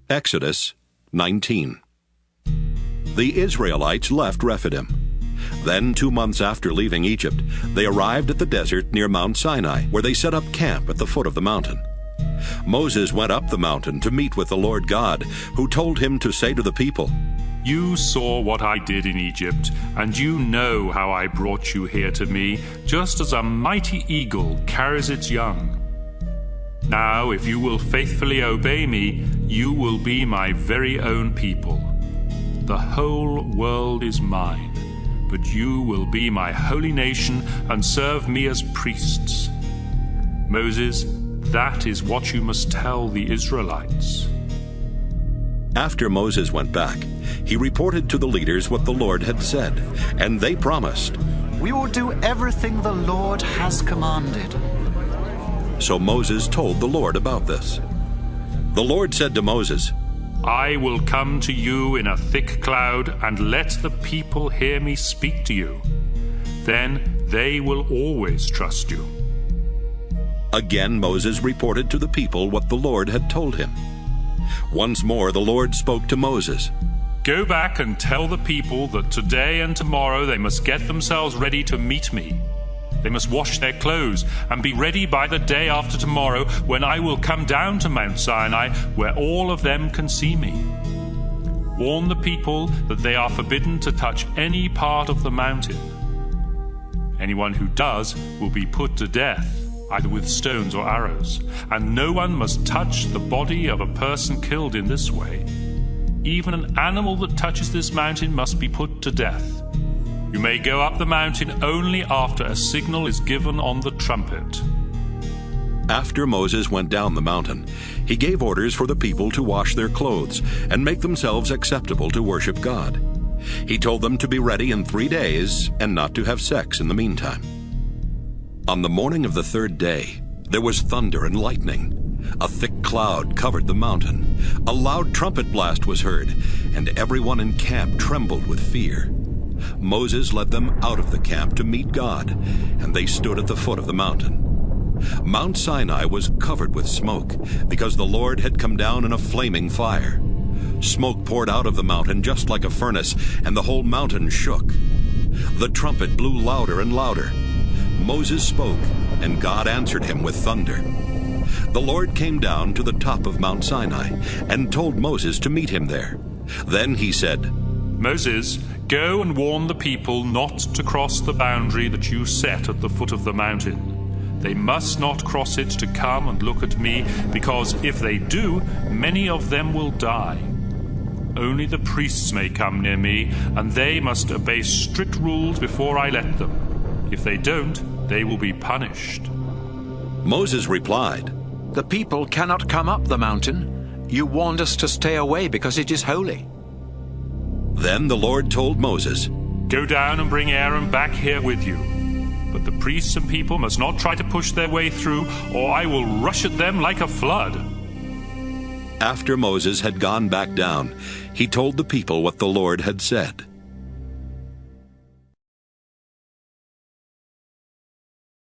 Exodus 19. The Israelites left Rephidim. Then 2 months after leaving Egypt, they arrived at the desert near Mount Sinai, where they set up camp at the foot of the mountain. Moses went up the mountain to meet with the Lord God, who told him to say to the people, "You saw what I did in Egypt, and you know how I brought you here to me, just as a mighty eagle carries its young. Now, if you will faithfully obey me, you will be my very own people. The whole world is mine, but you will be my holy nation and serve me as priests." Moses, that is what you must tell the Israelites. After Moses went back, he reported to the leaders what the Lord had said, and they promised, "We will do everything the Lord has commanded." So Moses told the Lord about this. The Lord said to Moses, "I will come to you in a thick cloud and let the people hear me speak to you. Then they will always trust you." Again Moses reported to the people what the Lord had told him. Once more the Lord spoke to Moses. "Go back and tell the people that today and tomorrow they must get themselves ready to meet me. They must wash their clothes and be ready by the day after tomorrow, when I will come down to Mount Sinai, where all of them can see me. Warn the people that they are forbidden to touch any part of the mountain. Anyone who does will be put to death, either with stones or arrows, and no one must touch the body of a person killed in this way. Even an animal that touches this mountain must be put to death. You may go up the mountain only after a signal is given on the trumpet." After Moses went down the mountain, he gave orders for the people to wash their clothes and make themselves acceptable to worship God. He told them to be ready in 3 days and not to have sex in the meantime. On the morning of the 3rd day, there was thunder and lightning. A thick cloud covered the mountain. A loud trumpet blast was heard, and everyone in camp trembled with fear. Moses led them out of the camp to meet God, and they stood at the foot of the mountain. Mount Sinai was covered with smoke, because the Lord had come down in a flaming fire. Smoke poured out of the mountain just like a furnace, and the whole mountain shook. The trumpet blew louder and louder. Moses spoke, and God answered him with thunder. The Lord came down to the top of Mount Sinai and told Moses to meet him there. Then he said, "Moses, go and warn the people not to cross the boundary that you set at the foot of the mountain. They must not cross it to come and look at me, because if they do, many of them will die. Only the priests may come near me, and they must obey strict rules before I let them. If they don't, they will be punished." Moses replied, "The people cannot come up the mountain. You warned us to stay away because it is holy." Then the Lord told Moses, "Go down and bring Aaron back here with you. But the priests and people must not try to push their way through, or I will rush at them like a flood." After Moses had gone back down, he told the people what the Lord had said.